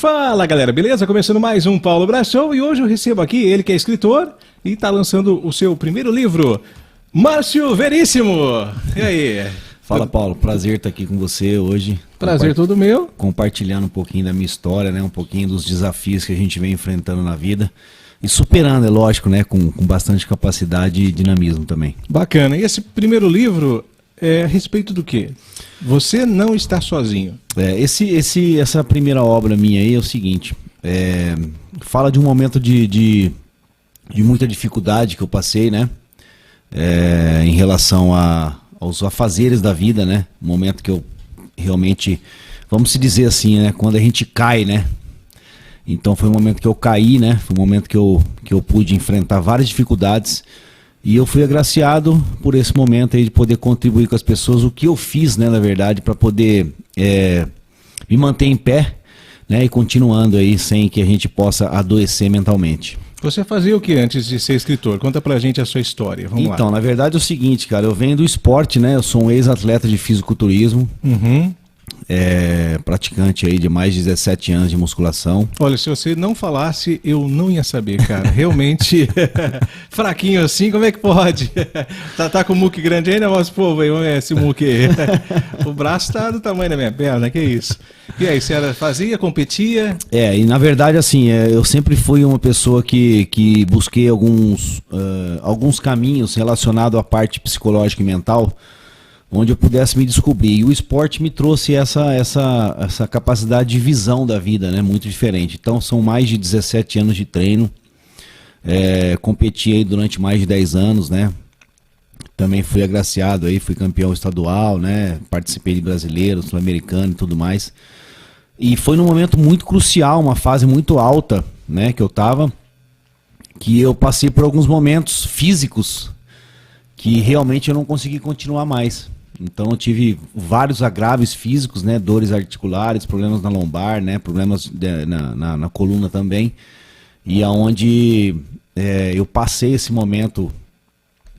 Fala galera, beleza? Começando mais um Paulo Brás Show e hoje eu recebo aqui ele que é escritor e está lançando o seu primeiro livro, Márcio Veríssimo. E aí? Fala Paulo, prazer estar aqui com você hoje. Prazer todo meu. Compartilhando um pouquinho da minha história, né? Um pouquinho dos desafios que a gente vem enfrentando na vida. E superando, é lógico, né? Com bastante capacidade e dinamismo também. Bacana. E esse primeiro livro é a respeito do quê? Você não está sozinho. Essa primeira obra minha aí é o seguinte. Fala de um momento de muita dificuldade que eu passei, né? Em relação aos afazeres da vida, né? Um momento que eu realmente, vamos se dizer assim, né? Quando a gente cai, né? Então foi um momento que eu caí, né? Foi um momento que eu pude enfrentar várias dificuldades e eu fui agraciado por esse momento aí de poder contribuir com as pessoas, o que eu fiz, né? Na verdade, para poder me manter em pé, né? E continuando aí sem que a gente possa adoecer mentalmente. Você fazia o que antes de ser escritor? Conta pra gente a sua história, vamos lá. Então, na verdade é o seguinte, cara, eu venho do esporte, né? Eu sou um ex-atleta de fisiculturismo. Praticante aí de mais de 17 anos de musculação. Olha, se você não falasse, eu não ia saber, cara. Realmente, fraquinho assim, como é que pode? Tá com o muque grande ainda, mas pô, esse muque aí. O braço tá do tamanho da minha perna, que isso? E aí, você fazia, competia? E na verdade assim, eu sempre fui uma pessoa que busquei alguns caminhos relacionados à parte psicológica e mental, onde eu pudesse me descobrir. E o esporte me trouxe essa capacidade de visão da vida, né? Muito diferente. Então são mais de 17 anos de treino. Competi aí durante mais de 10 anos, né? Também fui agraciado aí, fui campeão estadual, né? Participei de brasileiro, sul-americano e tudo mais. E foi num momento muito crucial, uma fase muito alta, né? Que eu tava, que eu passei por alguns momentos físicos que realmente eu não consegui continuar mais. Então eu tive vários agraves físicos, né? Dores articulares, problemas na lombar, né? Problemas na coluna também. E aonde eu passei esse momento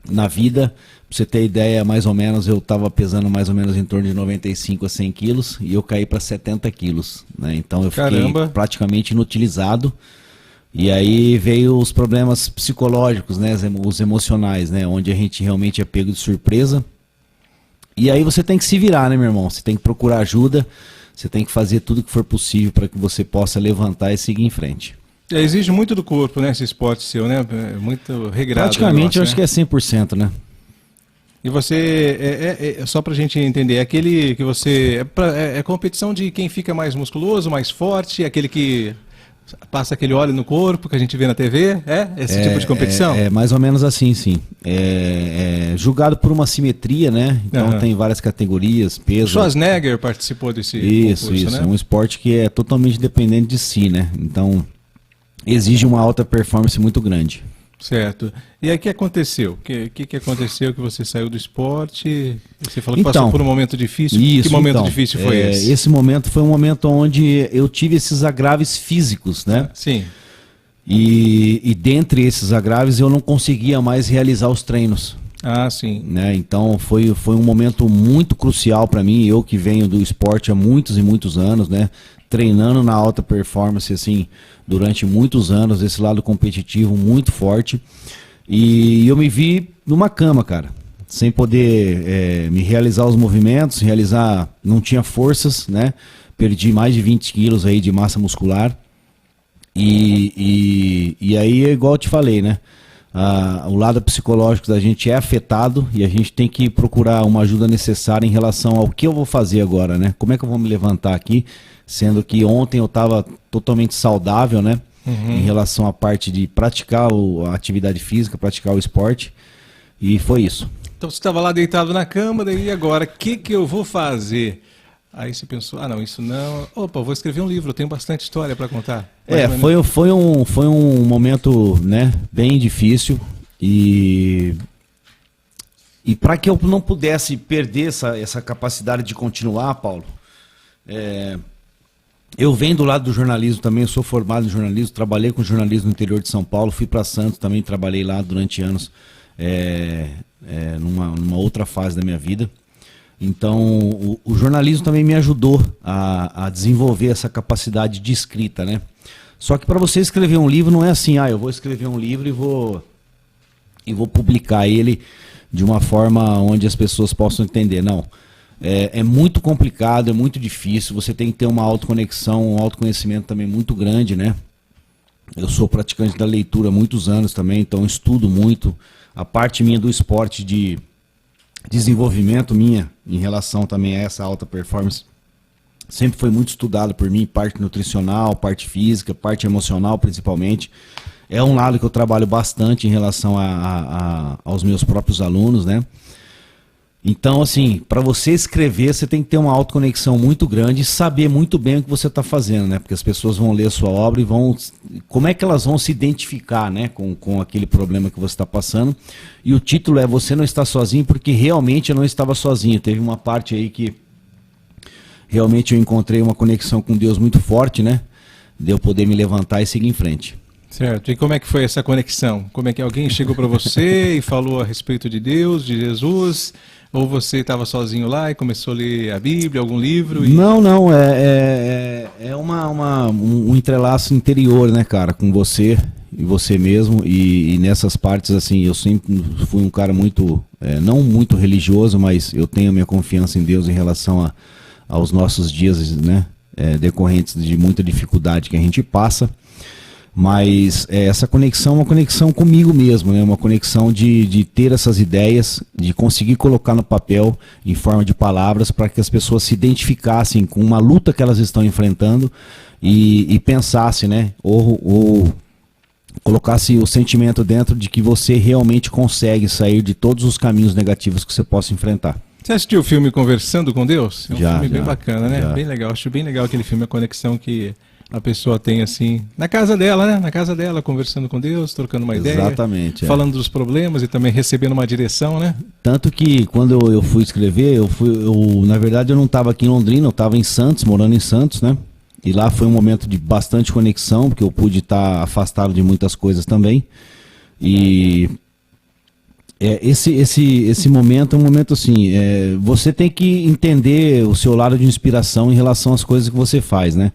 na vida, pra você ter ideia, mais ou menos, eu estava pesando mais ou menos em torno de 95 a 100 quilos e eu caí para 70 quilos, né? Então eu fiquei praticamente inutilizado. E aí veio os problemas psicológicos, né? Os emocionais, né? Onde a gente realmente é pego de surpresa. E aí você tem que se virar, né, meu irmão? Você tem que procurar ajuda, você tem que fazer tudo que for possível para que você possa levantar e seguir em frente. Exige muito do corpo, né, esse esporte seu, né? Muito regrado. Praticamente, eu acho que é 100%, né? E você, só pra gente entender, é aquele que você... É competição de quem fica mais musculoso, mais forte, aquele que passa aquele óleo no corpo que a gente vê na TV, esse tipo de competição? É mais ou menos assim, sim. Julgado por uma simetria, né? Então tem várias categorias, peso. Schwarzenegger participou desse concurso, Isso, né? É um esporte que é totalmente dependente de si, né? Então exige uma alta performance muito grande. Certo. E aí o que aconteceu? O que aconteceu que você saiu do esporte? Você falou que passou por um momento difícil. Que momento difícil foi esse? Esse momento foi um momento onde eu tive esses agraves físicos, né? Sim. E dentre esses agraves eu não conseguia mais realizar os treinos. Ah, sim. Né? Então foi um momento muito crucial para mim, eu que venho do esporte há muitos e muitos anos, né? Treinando na alta performance assim durante muitos anos, esse lado competitivo muito forte, e eu me vi numa cama, cara, sem poder me realizar os movimentos, não tinha forças, né? Perdi mais de 20 quilos aí de massa muscular, e aí é igual eu te falei, né? O lado psicológico da gente é afetado e a gente tem que procurar uma ajuda necessária em relação ao que eu vou fazer agora, né? Como é que eu vou me levantar aqui, sendo que ontem eu estava totalmente saudável, né? Em relação à parte de praticar a atividade física, praticar o esporte, e foi isso. Então você estava lá deitado na cama, daí agora, o que eu vou fazer? Aí você pensou, não, isso não... Opa, vou escrever um livro, eu tenho bastante história para contar. Foi um momento, né, bem difícil, e para que eu não pudesse perder essa capacidade de continuar, Paulo, eu venho do lado do jornalismo também, eu sou formado em jornalismo, trabalhei com jornalismo no interior de São Paulo, fui para Santos também, trabalhei lá durante anos, numa outra fase da minha vida. Então, o jornalismo também me ajudou a desenvolver essa capacidade de escrita, né? Só que para você escrever um livro não é assim, eu vou escrever um livro e vou publicar ele de uma forma onde as pessoas possam entender. Não. É muito complicado, é muito difícil, você tem que ter uma autoconexão, um autoconhecimento também muito grande, né? Eu sou praticante da leitura há muitos anos também, então estudo muito. A parte minha do esporte de desenvolvimento minha, em relação também a essa alta performance, sempre foi muito estudado por mim, parte nutricional, parte física, parte emocional principalmente. É um lado que eu trabalho bastante em relação aos meus próprios alunos, né? Então, assim, para você escrever, você tem que ter uma autoconexão muito grande e saber muito bem o que você está fazendo, né? Porque as pessoas vão ler a sua obra e vão... Como é que elas vão se identificar, né? Com aquele problema que você está passando. E o título é Você Não Está Sozinho, porque realmente eu não estava sozinho. Teve uma parte aí que realmente eu encontrei uma conexão com Deus muito forte, né? De eu poder me levantar e seguir em frente. Certo. E como é que foi essa conexão? Como é que alguém chegou para você e falou a respeito de Deus, de Jesus? Ou você estava sozinho lá e começou a ler a Bíblia, algum livro? E... Não. É um entrelaço interior, né, cara? Com você e você mesmo. E nessas partes, assim, eu sempre fui um cara muito... não muito religioso, mas eu tenho a minha confiança em Deus em relação aos nossos dias, né? Decorrentes de muita dificuldade que a gente passa. Mas essa conexão é uma conexão comigo mesmo, né? Uma conexão de ter essas ideias, de conseguir colocar no papel em forma de palavras para que as pessoas se identificassem com uma luta que elas estão enfrentando e pensassem, né? Ou colocasse o sentimento dentro de que você realmente consegue sair de todos os caminhos negativos que você possa enfrentar. Você assistiu o filme Conversando com Deus? É um filme bem bacana, né? Já. Bem legal. Acho bem legal aquele filme, a conexão que a pessoa tem assim, na casa dela, né? Na casa dela, conversando com Deus, trocando uma ideia. Exatamente. Falando dos problemas e também recebendo uma direção, né? Tanto que quando eu fui escrever, na verdade eu não estava aqui em Londrina, eu estava em Santos, morando em Santos, né? E lá foi um momento de bastante conexão, porque eu pude estar afastado de muitas coisas também. E esse momento é um momento assim, você tem que entender o seu lado de inspiração em relação às coisas que você faz, né?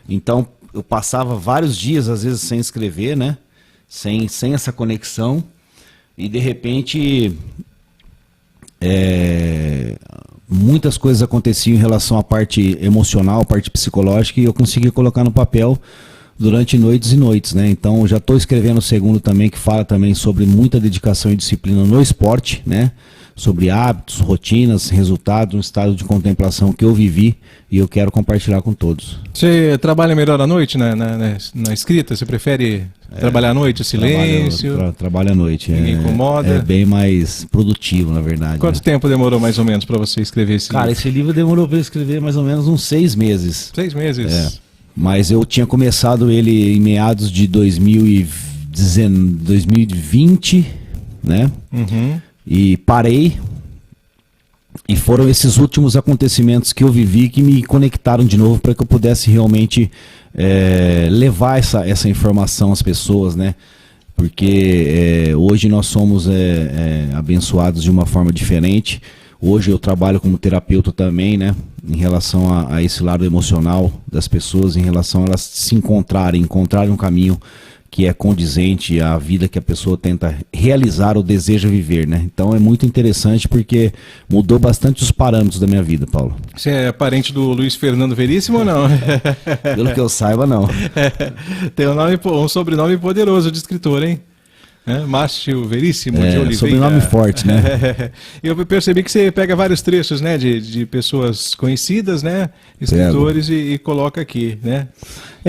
Então, eu passava vários dias, às vezes, sem escrever, né? Sem essa conexão. E, de repente, muitas coisas aconteciam em relação à parte emocional, à parte psicológica, e eu conseguia colocar no papel durante noites e noites, né? Então, eu já estou escrevendo o segundo também, que fala também sobre muita dedicação e disciplina no esporte, né? Sobre hábitos, rotinas, resultados, um estado de contemplação que eu vivi e eu quero compartilhar com todos. Você trabalha melhor à noite na escrita? Você prefere trabalhar à noite, o silêncio? Trabalho à noite. Ninguém incomoda? É bem mais produtivo, na verdade. Quanto tempo demorou mais ou menos para você escrever esse livro? Cara, esse livro demorou para escrever mais ou menos uns 6 meses. 6 meses? Mas eu tinha começado ele em meados de 2020, né? Uhum. E parei, e foram esses últimos acontecimentos que eu vivi que me conectaram de novo para que eu pudesse realmente levar essa informação às pessoas, né? Porque hoje nós somos abençoados de uma forma diferente. Hoje eu trabalho como terapeuta também, né? Em relação a esse lado emocional das pessoas, em relação a elas se encontrarem um caminho que é condizente à vida que a pessoa tenta realizar ou deseja viver, né? Então é muito interessante porque mudou bastante os parâmetros da minha vida, Paulo. Você é parente do Luiz Fernando Veríssimo ou não? Pelo que eu saiba, não. Tem um sobrenome poderoso de escritor, hein? Márcio Veríssimo de Oliveira. Sobrenome forte, né? Eu percebi que você pega vários trechos, né, de pessoas conhecidas, né, escritores e coloca aqui, né?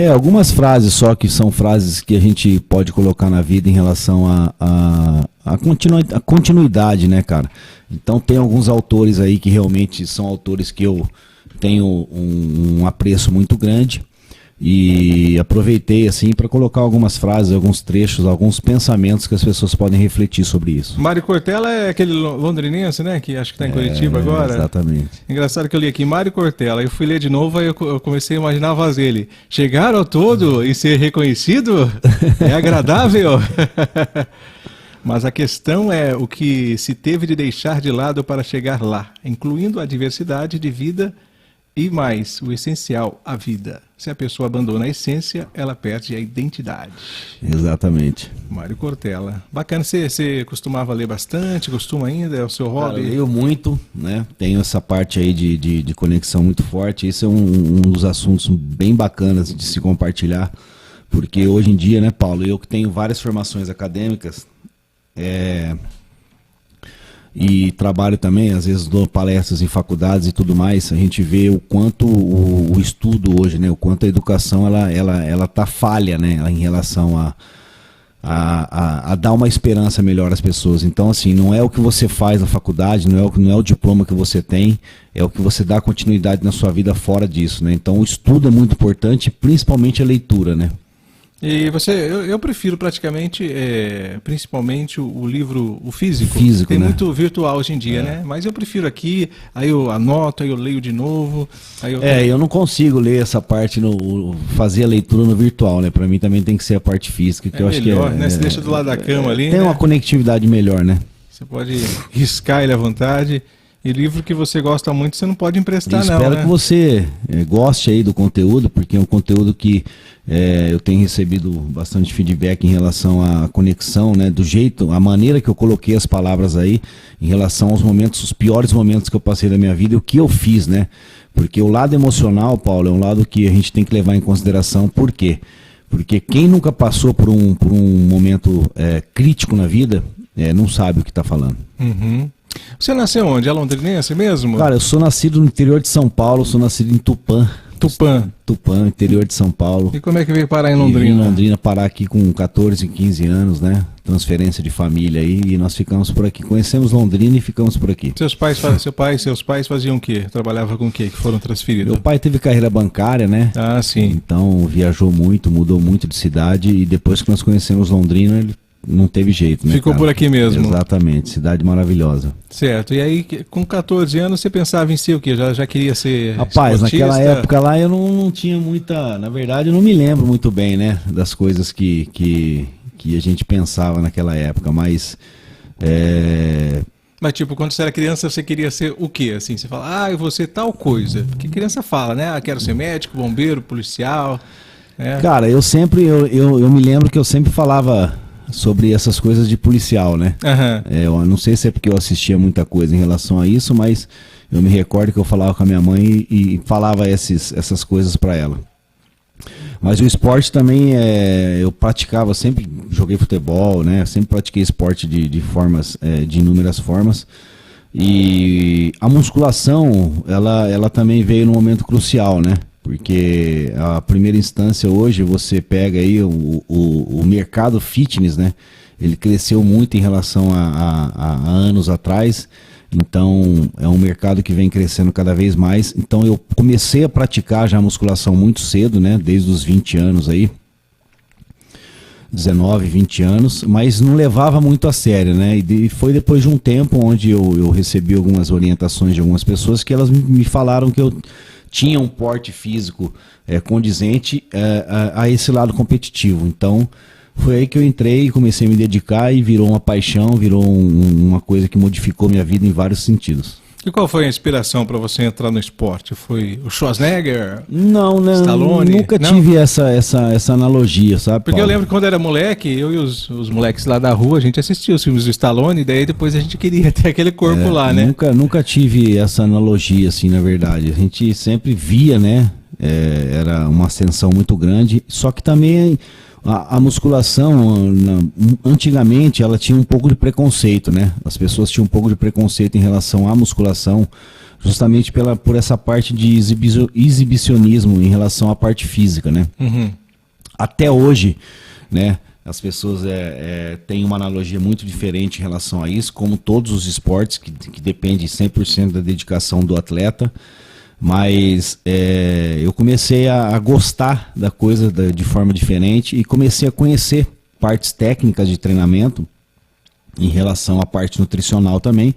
Algumas frases só que são frases que a gente pode colocar na vida em relação a continuidade, né, cara? Então tem alguns autores aí que realmente são autores que eu tenho um apreço muito grande. E aproveitei assim para colocar algumas frases, alguns trechos, alguns pensamentos que as pessoas podem refletir sobre isso. Mário Cortella é aquele londrinense, né? Que acho que está em Curitiba agora. Exatamente. Engraçado que eu li aqui Mário Cortella, eu fui ler de novo, aí eu comecei a imaginar a voz dele. Chegar ao todo e ser reconhecido é agradável. Mas a questão é o que se teve de deixar de lado para chegar lá, incluindo a diversidade de vida e mais, o essencial, a vida. Se a pessoa abandona a essência, ela perde a identidade. Exatamente. Mário Cortella. Bacana, você costumava ler bastante, costuma ainda, é o seu hobby? Cara, eu leio muito, né? Tenho essa parte aí de conexão muito forte. Esse é um dos assuntos bem bacanas de se compartilhar, porque hoje em dia, né, Paulo, eu que tenho várias formações acadêmicas, e trabalho também, às vezes dou palestras em faculdades e tudo mais, a gente vê o quanto o estudo hoje, né, o quanto a educação ela tá falha, né, em relação a dar uma esperança melhor às pessoas. Então, assim, não é o que você faz na faculdade, não é o diploma que você tem, é o que você dá continuidade na sua vida fora disso, né. Então o estudo é muito importante, principalmente a leitura, né. E eu prefiro praticamente, principalmente o livro, o físico. Tem né? muito virtual hoje em dia, né? Mas eu prefiro aqui, aí eu anoto, aí eu leio de novo. Eu não consigo ler essa parte, fazer a leitura no virtual, né? Pra mim também tem que ser a parte física, que eu acho que né? Você deixa do lado da cama ali, tem, né, uma conectividade melhor, né? Você pode riscar ele à vontade. E livro que você gosta muito, você não pode emprestar, não, espero que você goste aí do conteúdo, porque é um conteúdo que eu tenho recebido bastante feedback em relação à conexão, né, do jeito, a maneira que eu coloquei as palavras aí, em relação aos momentos, os piores momentos que eu passei da minha vida e o que eu fiz, né? Porque o lado emocional, Paulo, é um lado que a gente tem que levar em consideração. Por quê? Porque quem nunca passou por um momento crítico na vida, não sabe o que está falando. Uhum. Você nasceu onde? É londrinense mesmo? Cara, eu sou nascido no interior de São Paulo, sou nascido em Tupã. Tupã, interior de São Paulo. E como é que veio parar em Londrina? Vim em Londrina parar aqui com 14, 15 anos, né? Transferência de família aí, e nós ficamos por aqui. Conhecemos Londrina e ficamos por aqui. Seus pais faziam o quê? Trabalhavam com o quê que foram transferidos? Meu pai teve carreira bancária, né? Ah, sim. Então viajou muito, mudou muito de cidade, e depois que nós conhecemos Londrina, ele não teve jeito, né? Ficou cara? Por aqui mesmo. Exatamente, cidade maravilhosa. Certo, e aí com 14 anos você pensava em ser o quê? Já queria ser Rapaz, esportista? Naquela época lá eu não tinha muita... Na verdade eu não me lembro muito bem, né? Das coisas que a gente pensava naquela época, mas... Mas tipo, quando você era criança você queria ser o quê? Assim, você fala, eu vou ser tal coisa. Porque criança fala, né? Quero ser médico, bombeiro, policial... Cara, eu me lembro que eu sempre falava sobre essas coisas de policial, né? Uhum. Eu não sei se é porque eu assistia muita coisa em relação a isso, mas eu me recordo que eu falava com a minha mãe e falava essas coisas para ela. Mas o esporte também, eu praticava, sempre joguei futebol, né? Sempre pratiquei esporte de formas, de inúmeras formas. E a musculação, ela também veio num momento crucial, né? Porque a primeira instância hoje você pega aí o mercado fitness, né? Ele cresceu muito em relação a anos atrás, então é um mercado que vem crescendo cada vez mais. Então eu comecei a praticar já a musculação muito cedo, né? Desde os 20 anos aí, 19, 20 anos, mas não levava muito a sério, né? E foi depois de um tempo onde eu recebi algumas orientações de algumas pessoas que elas me falaram que eu tinha um porte físico condizente a esse lado competitivo. Então foi aí que eu entrei e comecei a me dedicar e virou uma paixão, virou uma coisa que modificou minha vida em vários sentidos. E qual foi a inspiração para você entrar no esporte? Foi o Schwarzenegger? Não, Stallone? Nunca tive essa analogia, sabe, Porque Paulo? eu lembro que quando era moleque, eu e os moleques lá da rua, a gente assistia os filmes do Stallone, e daí depois a gente queria ter aquele corpo lá, né? Nunca tive essa analogia, assim, na verdade. A gente sempre via, né? Era uma ascensão muito grande, só que também a musculação, antigamente, ela tinha um pouco de preconceito, né? As pessoas tinham um pouco de preconceito em relação à musculação, justamente por essa parte de exibicionismo em relação à parte física, né? Uhum. Até hoje, né? As pessoas têm uma analogia muito diferente em relação a isso, como todos os esportes, que depende 100% da dedicação do atleta. Mas eu comecei a gostar da coisa de forma diferente e comecei a conhecer partes técnicas de treinamento em relação à parte nutricional também.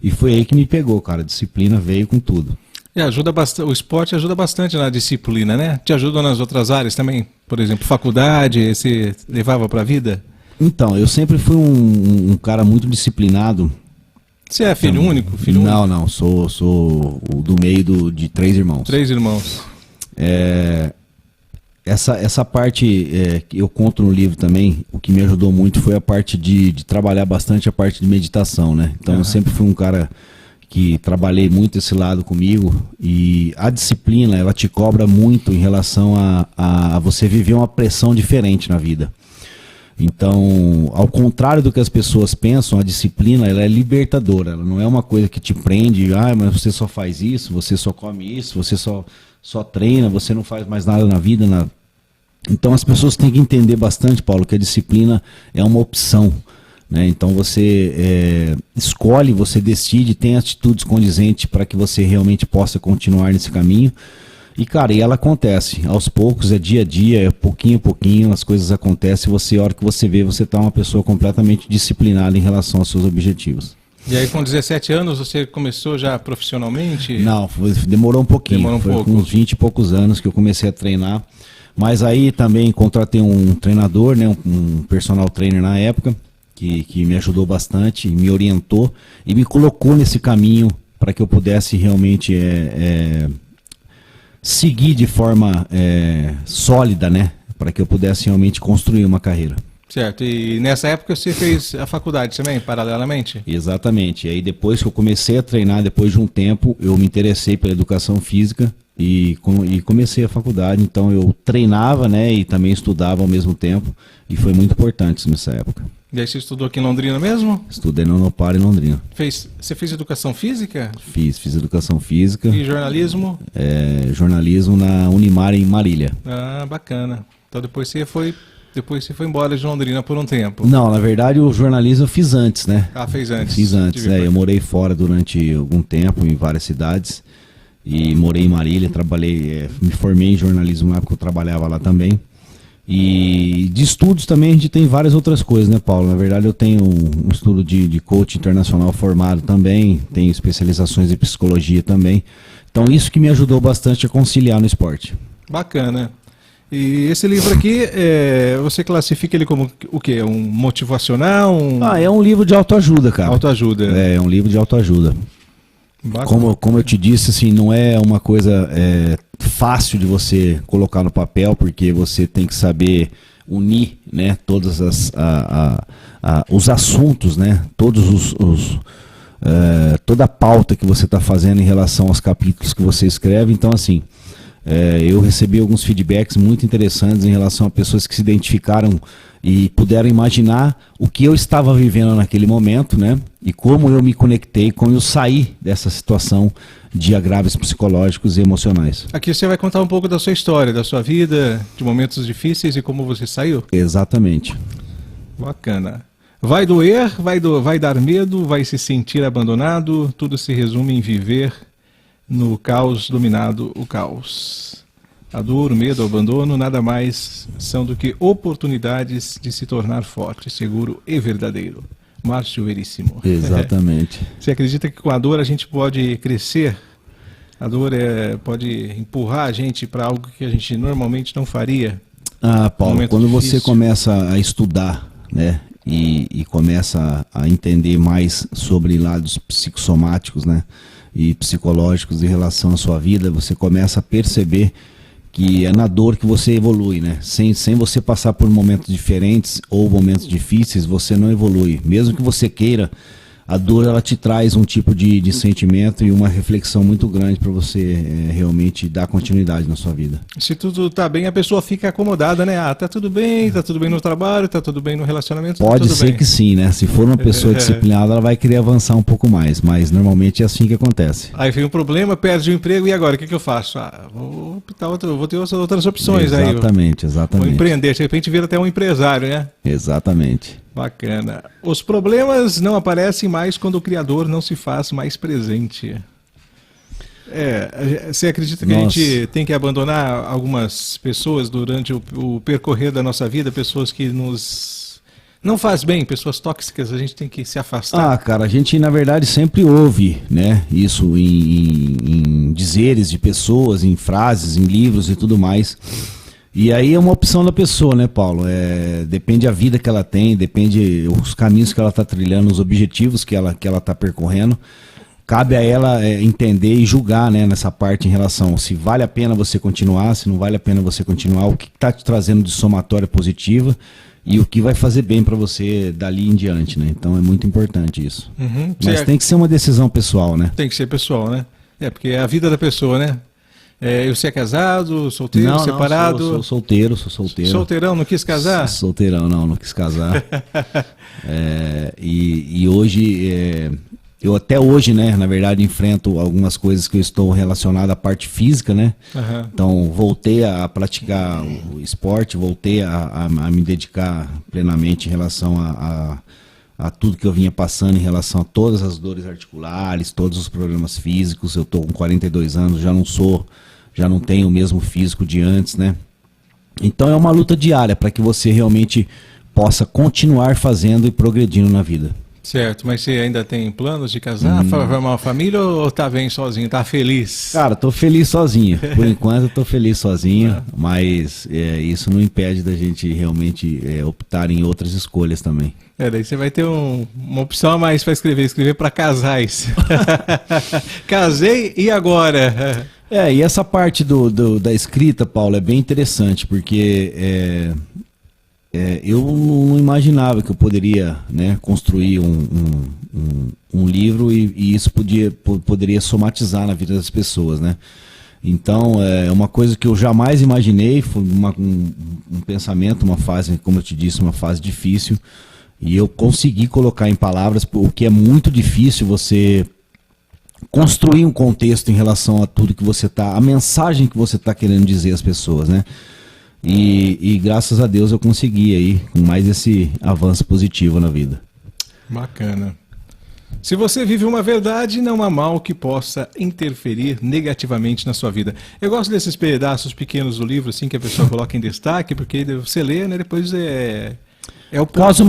E foi aí que me pegou, cara. A disciplina veio com tudo. E ajuda bastante, o esporte ajuda bastante na disciplina, né? Te ajuda nas outras áreas também? Por exemplo, faculdade, você levava para a vida? Então, eu sempre fui um cara muito disciplinado. Você é filho único? Filho não, único? não, sou o do meio de 3 irmãos. 3 irmãos. Essa parte que eu conto no livro também, o que me ajudou muito foi a parte de trabalhar bastante a parte de meditação, né? Então eu sempre fui um cara que trabalhei muito esse lado comigo, e a disciplina, ela te cobra muito em relação a você viver uma pressão diferente na vida. Então, ao contrário do que as pessoas pensam, a disciplina, ela é libertadora, ela não é uma coisa que te prende, mas você só faz isso, você só come isso, você só treina, você não faz mais nada na vida. Então as pessoas têm que entender bastante, Paulo, que a disciplina é uma opção, né? Então você escolhe, você decide, tem atitudes condizentes para que você realmente possa continuar nesse caminho. E, cara, ela acontece, aos poucos, é dia a dia, é pouquinho a pouquinho, as coisas acontecem, a hora que você vê, você tá uma pessoa completamente disciplinada em relação aos seus objetivos. E aí com 17 anos você começou já profissionalmente? Não, demorou um pouquinho, foi com uns 20 e poucos anos que eu comecei a treinar, mas aí também contratei um treinador, né, um personal trainer na época, que me ajudou bastante, me orientou e me colocou nesse caminho para que eu pudesse realmente seguir de forma sólida, né? Para que eu pudesse realmente construir uma carreira. Certo, e nessa época você fez a faculdade também, paralelamente? Exatamente, e aí depois que eu comecei a treinar, depois de um tempo, eu me interessei pela educação física e comecei a faculdade, então eu treinava, né, e também estudava ao mesmo tempo, e foi muito importante nessa época. E aí você estudou aqui em Londrina mesmo? Estudei no Unopar em Londrina. Você fez educação física? Fiz educação física. E jornalismo? Jornalismo na Unimar em Marília. Ah, bacana. Então depois você foi embora de Londrina por um tempo. Não, na verdade o jornalismo eu fiz antes, né? Ah, fez antes. Fiz antes, eu morei fora durante algum tempo em várias cidades e morei em Marília, trabalhei, me formei em jornalismo na época, eu trabalhava lá também. E de estudos também a gente tem várias outras coisas, né, Paulo? Na verdade eu tenho um estudo de coach internacional formado também, tenho especializações em psicologia também. Então isso que me ajudou bastante a conciliar no esporte. Bacana. E esse livro aqui, você classifica ele como o quê? Um motivacional? É um livro de autoajuda, cara. Autoajuda. É um livro de autoajuda. Como eu te disse, assim, não é uma coisa fácil de você colocar no papel, porque você tem que saber unir, né, todas os assuntos, né, toda a pauta que você está fazendo em relação aos capítulos que você escreve. Então, assim, eu recebi alguns feedbacks muito interessantes em relação a pessoas que se identificaram e puderam imaginar o que eu estava vivendo naquele momento, né? E como eu me conectei, como eu saí dessa situação de agravos psicológicos e emocionais. Aqui você vai contar um pouco da sua história, da sua vida, de momentos difíceis e como você saiu. Exatamente. Bacana. Vai doer, vai dar medo, vai se sentir abandonado, tudo se resume em viver no caos dominado o caos. A dor, o medo, o abandono, nada mais são do que oportunidades de se tornar forte, seguro e verdadeiro. Márcio Veríssimo. Exatamente. Você acredita que com a dor a gente pode crescer? A dor pode empurrar a gente para algo que a gente normalmente não faria? Paulo, quando você começa a estudar, né, e começa a entender mais sobre lados psicossomáticos, né, e psicológicos em relação à sua vida, você começa a perceber que é na dor que você evolui, né? Sem você passar por momentos diferentes ou momentos difíceis, você não evolui. Mesmo que você queira, a dor ela te traz um tipo de sentimento e uma reflexão muito grande para você realmente dar continuidade na sua vida. Se tudo tá bem, a pessoa fica acomodada, né? Tá tudo bem no trabalho, tá tudo bem no relacionamento. Pode tudo ser bem. Que sim, né? Se for uma pessoa disciplinada, ela vai querer avançar um pouco mais, mas normalmente é assim que acontece. Aí vem um problema, perde o emprego e agora? O que eu faço? Vou optar vou ter outras opções aí. Exatamente. Vou empreender, de repente vira até um empresário, né? Exatamente. Bacana. Os problemas não aparecem mais quando o Criador não se faz mais presente. Você acredita que a gente tem que abandonar algumas pessoas durante o percorrer da nossa vida, pessoas que nos não faz bem, pessoas tóxicas, a gente tem que se afastar? Cara, a gente na verdade sempre ouve, né, isso em dizeres de pessoas, em frases, em livros e tudo mais. E aí é uma opção da pessoa, né, Paulo? Depende da vida que ela tem, depende os caminhos que ela está trilhando, os objetivos que ela está percorrendo. Cabe a ela entender e julgar, né, nessa parte em relação se vale a pena você continuar, se não vale a pena você continuar, o que está te trazendo de somatória positiva e o que vai fazer bem para você dali em diante, né? Então é muito importante isso. Uhum. Mas tem que ser uma decisão pessoal, né? Tem que ser pessoal, né? Porque é a vida da pessoa, né? Você é casado, solteiro, não, separado? Sou solteiro. Solteirão, não quis casar? Solteirão, não quis casar. E hoje, eu até hoje, né, na verdade, enfrento algumas coisas que eu estou relacionado à parte física, né? Uhum. Então, voltei a praticar o esporte, voltei a me dedicar plenamente em relação a tudo que eu vinha passando em relação a todas as dores articulares, todos os problemas físicos. Eu estou com 42 anos, já não tenho o mesmo físico de antes, né? Então é uma luta diária para que você realmente possa continuar fazendo e progredindo na vida. Certo, mas você ainda tem planos de casar, formar uma família ou tá bem sozinho, tá feliz? Cara, tô feliz sozinho. Por enquanto eu tô feliz sozinho, mas isso não impede da gente realmente optar em outras escolhas também. Daí você vai ter uma opção a mais para escrever para casais. Casei e agora? E essa parte da escrita, Paulo, é bem interessante, porque eu não imaginava que eu poderia, né, construir um livro e isso poderia somatizar na vida das pessoas, né? Então, é uma coisa que eu jamais imaginei, foi um pensamento, uma fase, como eu te disse, uma fase difícil, e eu consegui colocar em palavras, o que é muito difícil você construir um contexto em relação a tudo que você a mensagem que você está querendo dizer às pessoas, né? E graças a Deus eu consegui aí, com mais esse avanço positivo na vida. Bacana. Se você vive uma verdade, não há mal que possa interferir negativamente na sua vida. Eu gosto desses pedaços pequenos do livro, assim, que a pessoa coloca em destaque, porque você lê, né, depois o causa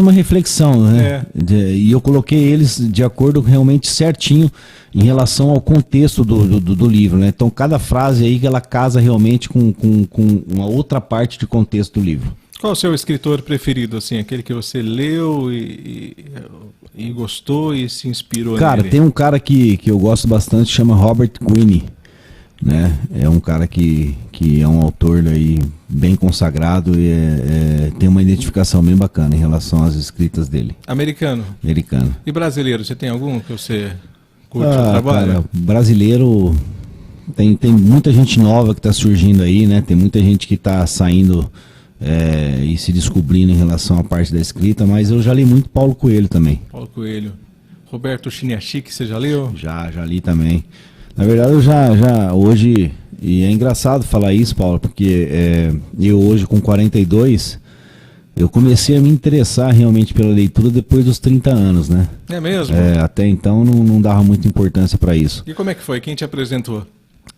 uma reflexão, né? E eu coloquei eles de acordo realmente certinho em relação ao contexto do livro, né? Então cada frase aí que ela casa realmente com uma outra parte de contexto do livro. Qual o seu escritor preferido, assim, aquele que você leu e gostou e se inspirou Cara, nele? tem um cara que eu gosto bastante, chama Robert Greene, né? É um cara que é um autor aí bem consagrado e tem uma identificação bem bacana em relação às escritas dele. Americano? Americano. E brasileiro, você tem algum que você curte o trabalho? Cara, brasileiro tem muita gente nova que está surgindo aí, né? Tem muita gente que está saindo e se descobrindo em relação à parte da escrita, mas eu já li muito Paulo Coelho também. Paulo Coelho. Roberto Chiniachik, você já leu? Já li também. Na verdade, eu já hoje, e é engraçado falar isso, Paulo, porque eu hoje com 42, eu comecei a me interessar realmente pela leitura depois dos 30 anos, né? É mesmo? Até então não dava muita importância para isso. E como é que foi? Quem te apresentou?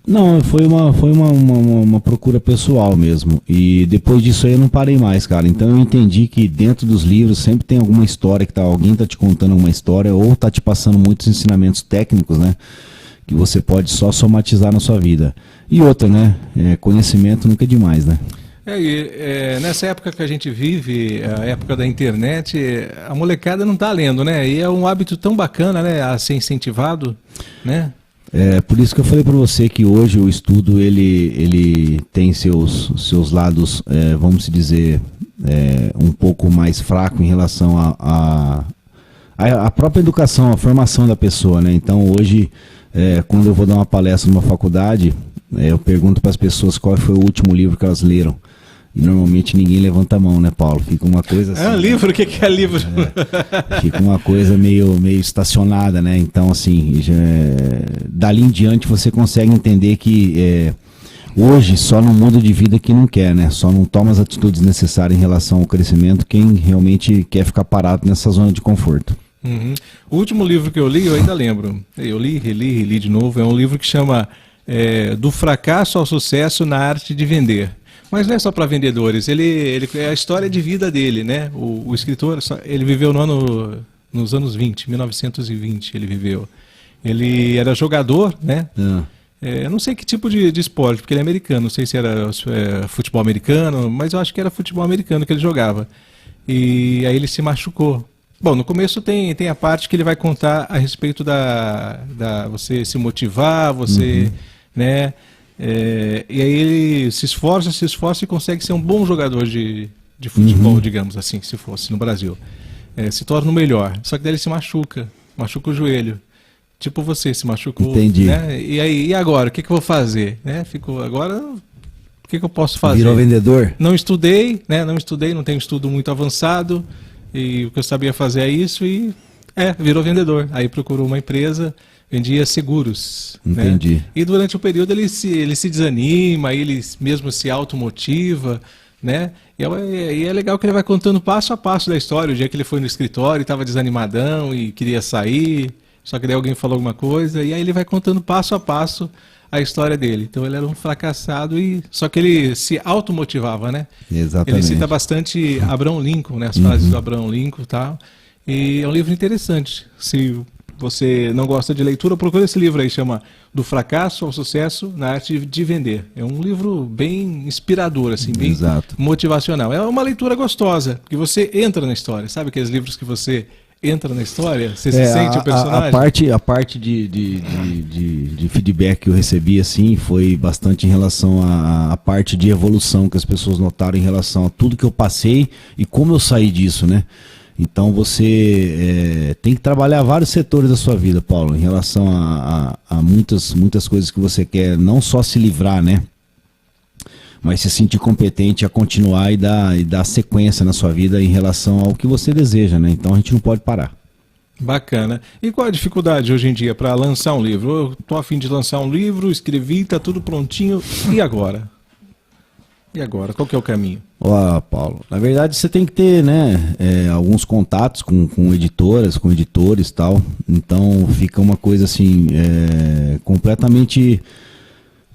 Não, foi uma procura pessoal mesmo. E depois disso aí eu não parei mais, cara. Então eu entendi que dentro dos livros sempre tem alguma história que alguém tá te contando uma história ou tá te passando muitos ensinamentos técnicos, né? Que você pode só somatizar na sua vida. E outra, né? Conhecimento nunca é demais, né? Nessa época que a gente vive, a época da internet, a molecada não tá lendo, né? E é um hábito tão bacana, né? A ser incentivado, né? Por isso que eu falei para você que hoje o estudo ele tem seus lados, vamos dizer, um pouco mais fraco em relação à própria educação, à formação da pessoa, né? Então hoje, quando eu vou dar uma palestra numa faculdade, eu pergunto para as pessoas qual foi o último livro que elas leram. E normalmente ninguém levanta a mão, né, Paulo? Fica uma coisa assim. Livro? O que é livro? Fica uma coisa meio estacionada, né? Então, assim, dali em diante você consegue entender que hoje só não muda de vida quem não quer, né? Só não toma as atitudes necessárias em relação ao crescimento quem realmente quer ficar parado nessa zona de conforto. Uhum. O último livro que eu li, eu ainda lembro. Eu li, reli de novo. É um livro que chama Do Fracasso ao Sucesso na Arte de Vender. Mas não é só para vendedores, ele é a história de vida dele, né? O escritor, ele viveu nos anos 20, 1920 ele viveu. Ele era jogador, né? Eu não sei que tipo de esporte, porque ele é americano, não sei se era futebol americano, mas eu acho que era futebol americano que ele jogava. E aí ele se machucou. Bom, no começo tem a parte que ele vai contar a respeito da você se motivar, você, né? E aí ele se esforça e consegue ser um bom jogador de futebol, digamos assim, se fosse no Brasil. Se torna o melhor. Só que daí ele se machuca o joelho. Tipo você se machucou. Entendi. Né? E agora? O que eu vou fazer? Né? Agora, o que eu posso fazer? Virou vendedor? Não estudei, né? Não tenho estudo muito avançado. E o que eu sabia fazer é isso e virou vendedor. Aí procurou uma empresa, vendia seguros. Entendi. Né? E durante o período ele se desanima, ele mesmo se automotiva, né? E é legal que ele vai contando passo a passo da história. O dia que ele foi no escritório, estava desanimadão e queria sair, só que daí alguém falou alguma coisa, e aí ele vai contando passo a passo a história dele. Então ele era um fracassado, só que ele se automotivava, né? Exatamente. Ele cita bastante Abraham Lincoln, né? As frases do Abraham Lincoln e tal. E é um livro interessante. Se você não gosta de leitura, procura esse livro aí, chama Do Fracasso ao Sucesso na Arte de Vender. É um livro bem inspirador, assim, bem motivacional. É uma leitura gostosa, porque você entra na história, sabe aqueles livros que você entra na história, você se sente o personagem? A parte de feedback que eu recebi assim foi bastante em relação à parte de evolução que as pessoas notaram em relação a tudo que eu passei e como eu saí disso, né? Então você tem que trabalhar vários setores da sua vida, Paulo, em relação a muitas coisas que você quer não só se livrar, né? Mas se sentir competente a continuar e dar sequência na sua vida em relação ao que você deseja, né? Então a gente não pode parar. Bacana. E qual a dificuldade hoje em dia para lançar um livro? Eu tô a fim de lançar um livro, escrevi, tá tudo prontinho. E agora? E agora? Qual que é o caminho? Ó, Paulo, na verdade você tem que ter, né, alguns contatos com editoras, com editores e tal. Então fica uma coisa assim, completamente...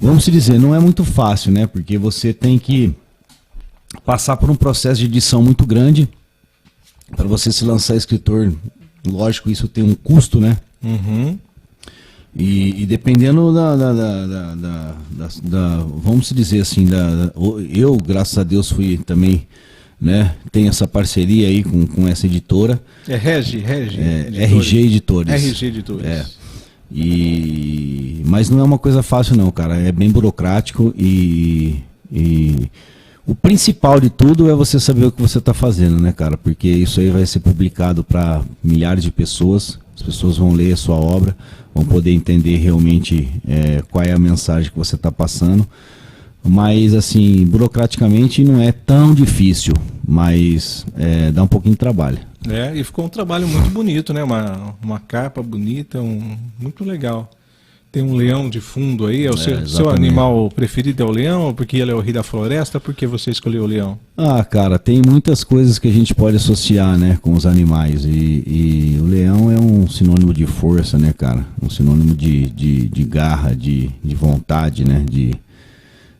Vamos dizer, não é muito fácil, né? Porque você tem que passar por um processo de edição muito grande para você se lançar escritor. Lógico, isso tem um custo, né? Uhum. E dependendo vamos dizer assim, eu, graças a Deus, fui também, né? Tenho essa parceria aí com essa editora. RG Editores. RG Editores. Mas não é uma coisa fácil não, cara. É bem burocrático e o principal de tudo é você saber o que você está fazendo, né, cara? Porque isso aí vai ser publicado para milhares de pessoas. As pessoas vão ler a sua obra, vão poder entender realmente qual é a mensagem que você está passando. Mas, assim, burocraticamente não é tão difícil, mas dá um pouquinho de trabalho. E ficou um trabalho muito bonito, né? Uma capa bonita, muito legal. Tem um leão de fundo aí, o seu animal preferido é o leão, porque ele é o rei da floresta, por que você escolheu o leão? Ah, cara, tem muitas coisas que a gente pode associar, né, com os animais, e o leão é um sinônimo de força, né, cara? Um sinônimo de garra, de vontade, né,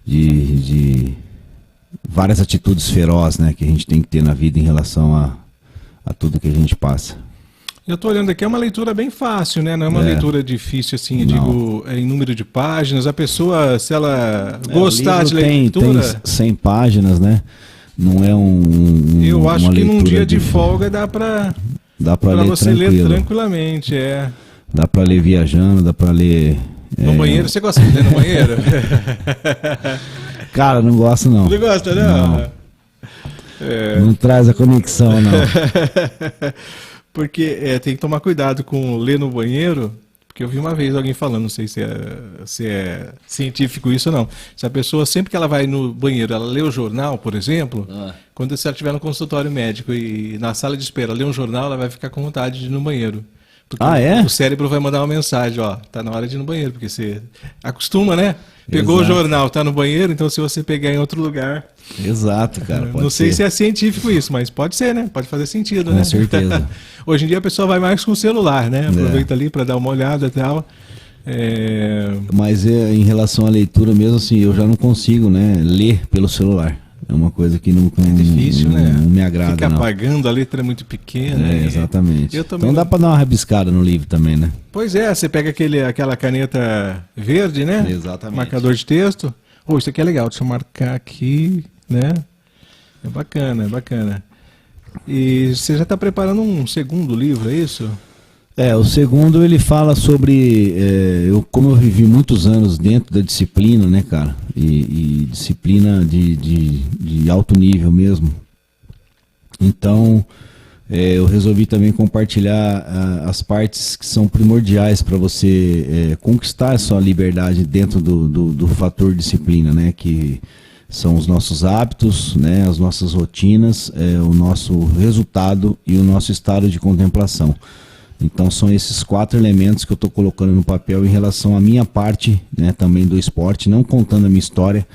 de várias atitudes ferozes, né, que a gente tem que ter na vida em relação a tudo que a gente passa. Eu estou olhando aqui, é uma leitura bem fácil, né? Não é uma leitura difícil, assim, eu digo, em número de páginas. A pessoa, se ela gostar de leitura... Tem 100 páginas, né? Não é eu acho que num dia de folga dá para ler você ler tranquilamente, Dá para ler viajando, dá para ler... No banheiro, você gosta de ler no banheiro? Cara, não gosto não. Não gosta, não? Não traz a conexão, não. Porque tem que tomar cuidado com ler no banheiro, porque eu vi uma vez alguém falando, não sei se é científico isso ou não. Se a pessoa, sempre que ela vai no banheiro, ela lê o jornal, por exemplo, quando se ela estiver no consultório médico e na sala de espera lê um jornal, ela vai ficar com vontade de ir no banheiro. Porque o cérebro vai mandar uma mensagem, tá na hora de ir no banheiro, porque você acostuma, né? Pegou o jornal, tá no banheiro, então se você pegar em outro lugar... Exato, cara. Não sei se é científico isso, mas pode ser, né? Pode fazer sentido, né? Com certeza. Hoje em dia a pessoa vai mais com o celular, né? Aproveita ali para dar uma olhada e tal. Mas em relação à leitura mesmo, assim, eu já não consigo, né, ler pelo celular. É uma coisa que não, É difícil, né? não me agrada, Fica não. apagando, a letra é muito pequena. É, exatamente. Eu também Então dá pra dar uma rabiscada no livro também, né? Pois é, você pega aquela caneta verde, né? Exatamente. Marcador de texto. Pô, isso aqui é legal, deixa eu marcar aqui, né? É bacana, é bacana. E você já está preparando um segundo livro, é isso? O segundo ele fala sobre, como eu vivi muitos anos dentro da disciplina, né, cara? E disciplina de alto nível mesmo. Então, eu resolvi também compartilhar as partes que são primordiais para você conquistar a sua liberdade dentro do fator disciplina, né? Que são os nossos hábitos, né? As nossas rotinas, o nosso resultado e o nosso estado de contemplação. Então são esses 4 elementos que eu estou colocando no papel em relação à minha parte, né, também do esporte, não contando a minha história,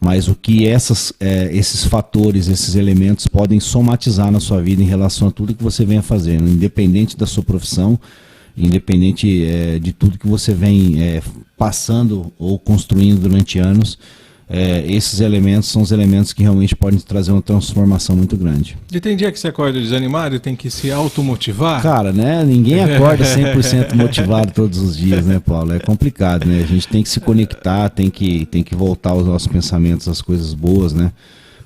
mas o que esses fatores, esses elementos podem somatizar na sua vida em relação a tudo que você venha fazendo, independente da sua profissão, independente de tudo que você vem passando ou construindo durante anos. Esses elementos são os elementos que realmente podem trazer uma transformação muito grande. E tem dia que você acorda desanimado e tem que se automotivar? Cara, né? Ninguém acorda 100% motivado todos os dias, né, Paulo? É complicado, né? A gente tem que se conectar, tem que voltar os nossos pensamentos às coisas boas, né?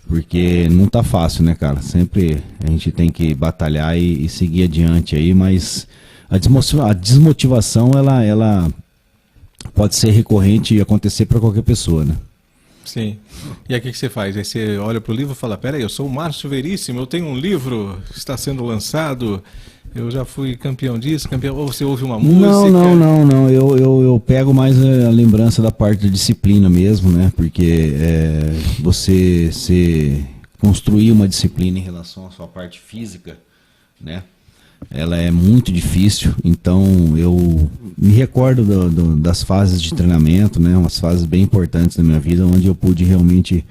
Porque não tá fácil, né, cara? Sempre a gente tem que batalhar e seguir adiante aí, mas a desmotivação, ela pode ser recorrente e acontecer para qualquer pessoa, né? Sim. E aí o que você faz? Aí você olha pro livro e fala, peraí, eu sou o Márcio Veríssimo, eu tenho um livro, está sendo lançado, eu já fui campeão disso, campeão... Ou você ouve uma música? Não. Eu pego mais a lembrança da parte da disciplina mesmo, né? Porque você construir uma disciplina em relação à sua parte física, né? Ela é muito difícil, então eu me recordo das fases de treinamento, né, umas fases bem importantes da minha vida, onde eu pude realmente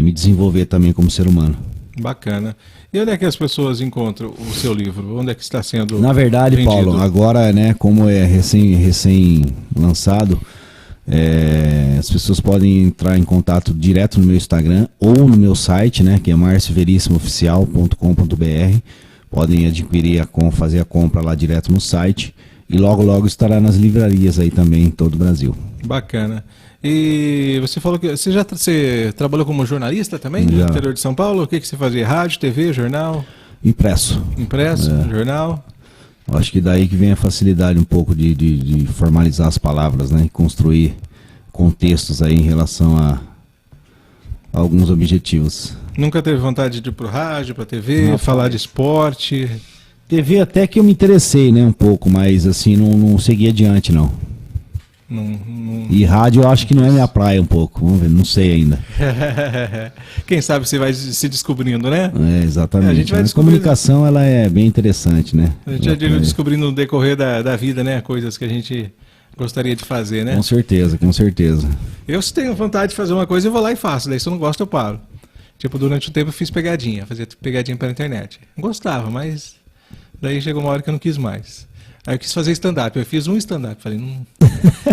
me desenvolver também como ser humano. Bacana. E onde é que as pessoas encontram o seu livro? Onde é que está sendo Na verdade, vendido? Paulo, agora, né, como é recém lançado, as pessoas podem entrar em contato direto no meu Instagram ou no meu site, né, que é marcioverissimoficial.com.br. Podem adquirir, fazer a compra lá direto no site e logo estará nas livrarias aí também em todo o Brasil. Bacana. E você falou que você trabalhou como jornalista também no interior de São Paulo? O que você fazia? Rádio, TV, jornal? Impresso. Impresso, jornal? Acho que daí que vem a facilidade um pouco de formalizar as palavras, né? E construir contextos aí em relação a alguns objetivos. Nunca teve vontade de ir pro rádio, pra TV, Não, falar de esporte? TV até que eu me interessei, né, um pouco, mas assim, não segui adiante, não. E rádio eu acho que não é minha praia um pouco, vamos ver, não sei ainda. Quem sabe você vai se descobrindo, né? Exatamente. A gente vai a comunicação, ela é bem interessante, né? A gente vai descobrindo no decorrer da vida, né, coisas que a gente gostaria de fazer, né? Com certeza. Eu, se tenho vontade de fazer uma coisa, eu vou lá e faço, daí se eu não gosto, eu paro. Tipo, durante o tempo eu fiz pegadinha, fazia pegadinha pela internet. Gostava, mas daí chegou uma hora que eu não quis mais. Aí eu quis fazer stand-up, eu fiz um stand-up, falei,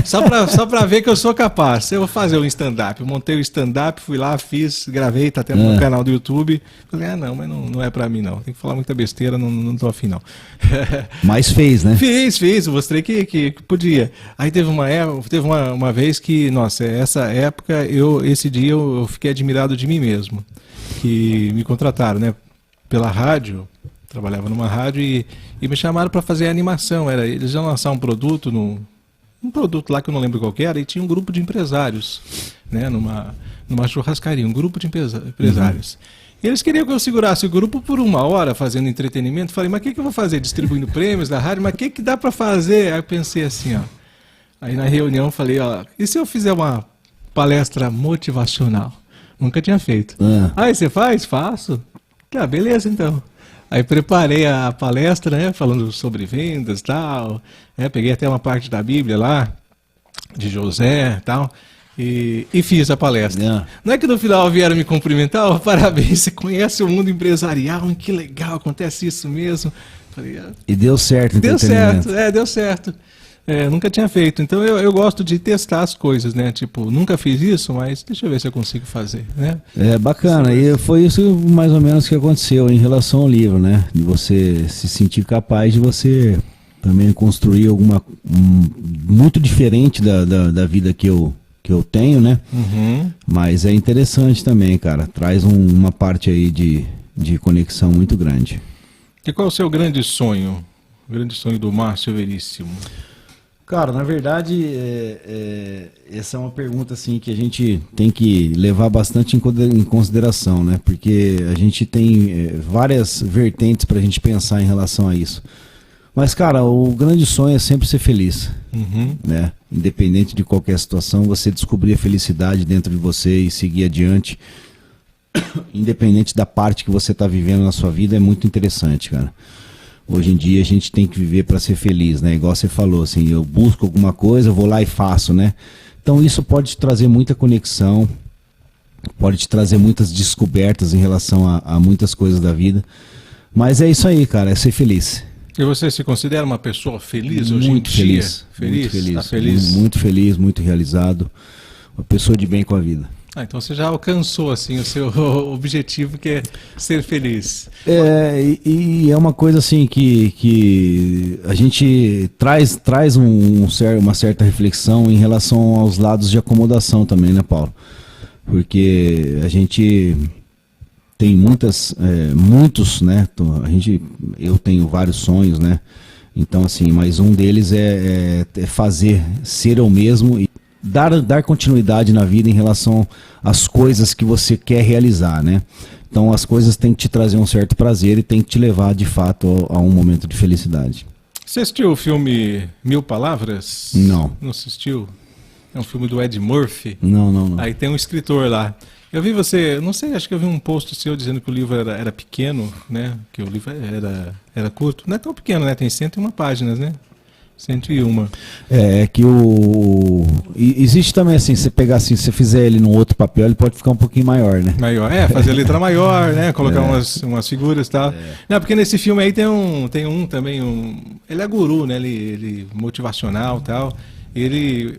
só pra ver que eu sou capaz, eu vou fazer um stand-up. Eu montei o stand-up, fui lá, fiz, gravei, tá tendo no canal do YouTube. Falei, não, mas não é pra mim não, tem que falar muita besteira, não tô afim não. Mas fez, né? Fiz, eu mostrei que podia. Aí teve uma vez que, nossa, esse dia eu fiquei admirado de mim mesmo, que me contrataram, né, pela rádio. Trabalhava numa rádio e me chamaram para fazer animação. Eles iam lançar um produto, um produto lá que eu não lembro qual que era, e tinha um grupo de empresários, né, numa churrascaria, um grupo de empresários. E eles queriam que eu segurasse o grupo por 1 hora fazendo entretenimento. Falei, mas o que eu vou fazer? Distribuindo prêmios da rádio? Mas o que dá para fazer? Aí eu pensei assim, ó. Aí na reunião eu falei, ó, e se eu fizer uma palestra motivacional? Nunca tinha feito. Aí você faz? Faço. Ah, beleza então. Aí preparei a palestra, né, falando sobre vendas e tal, né, peguei até uma parte da Bíblia lá, de José e tal, e fiz a palestra. Não é que no final vieram me cumprimentar, parabéns, você conhece o mundo empresarial, que legal, acontece isso mesmo. Falei, e deu certo, deu certo. Nunca tinha feito. Então eu gosto de testar as coisas, né? Tipo, nunca fiz isso, mas deixa eu ver se eu consigo fazer, né? É bacana, e foi isso mais ou menos que aconteceu em relação ao livro, né? De você se sentir capaz de você também construir muito diferente da vida que eu tenho, né? Uhum. Mas é interessante também, cara. Traz uma parte aí de conexão muito grande. E qual é o seu grande sonho? O grande sonho do Márcio Veríssimo? Cara, na verdade, essa é uma pergunta assim que a gente tem que levar bastante em consideração, né? Porque a gente tem várias vertentes para a gente pensar em relação a isso. Mas, cara, o grande sonho é sempre ser feliz, Uhum. né? Independente de qualquer situação, você descobrir a felicidade dentro de você e seguir adiante, independente da parte que você está vivendo na sua vida, é muito interessante, cara. Hoje em dia a gente tem que viver para ser feliz, né? Igual você falou, assim, eu busco alguma coisa, eu vou lá e faço, né? Então isso pode te trazer muita conexão, pode te trazer muitas descobertas em relação a muitas coisas da vida. Mas é isso aí, cara, é ser feliz. E você se considera uma pessoa feliz hoje em Muito dia? feliz, Feliz? muito feliz, Tá feliz? muito feliz, muito realizado, uma pessoa de bem com a vida. Então você já alcançou assim o seu objetivo, que é ser feliz. E é uma coisa assim que a gente traz uma certa reflexão em relação aos lados de acomodação também, né, Paulo? Porque a gente tem muitos, né? Eu tenho vários sonhos, né? Então, assim, mas um deles é fazer ser eu mesmo e dar continuidade na vida em relação às coisas que você quer realizar, né? Então as coisas têm que te trazer um certo prazer e têm que te levar de fato a um momento de felicidade. Você assistiu o filme Mil Palavras? Não. Não assistiu? É um filme do Ed Murphy. Não. Aí tem um escritor lá. Eu vi você, não sei, acho que eu vi um post seu dizendo que o livro era pequeno, né? Que o livro era curto. Não é tão pequeno, né? Tem 101 páginas, né? 101. É que existe também assim, você pegar assim, se você fizer ele num outro papel, ele pode ficar um pouquinho maior, né? Maior, fazer a letra maior, né? Colocar umas figuras e tal. Não, porque nesse filme aí tem um também, ele é guru, né? Ele motivacional e tal.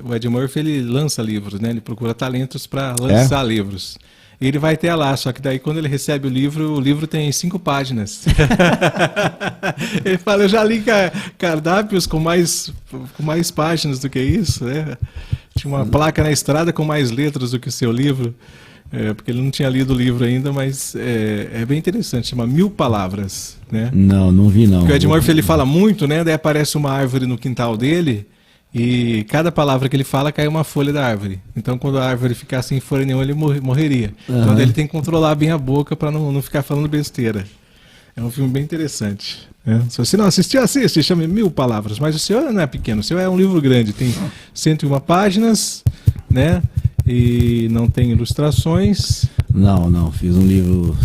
O Ed Murphy, ele lança livros, né? Ele procura talentos para lançar livros. E ele vai ter lá, só que daí quando ele recebe o livro tem 5 páginas. Ele fala, eu já li cardápios com mais páginas do que isso, né? Tinha uma placa na estrada com mais letras do que o seu livro, porque ele não tinha lido o livro ainda, mas é bem interessante, chama 1000 Palavras, né? Não vi não. Porque o Ed Murphy, ele fala muito, né? Daí aparece uma árvore no quintal dele, e cada palavra que ele fala cai uma folha da árvore. Então, quando a árvore ficar sem folha nenhuma, ele morreria. Uhum. Então, ele tem que controlar bem a boca para não ficar falando besteira. É um filme bem interessante. Né? Se você não assistiu, assiste. Chama 1000 Palavras. Mas o seu não é pequeno. O seu é um livro grande. Tem 101 páginas, né? E não tem ilustrações. Não. Fiz um livro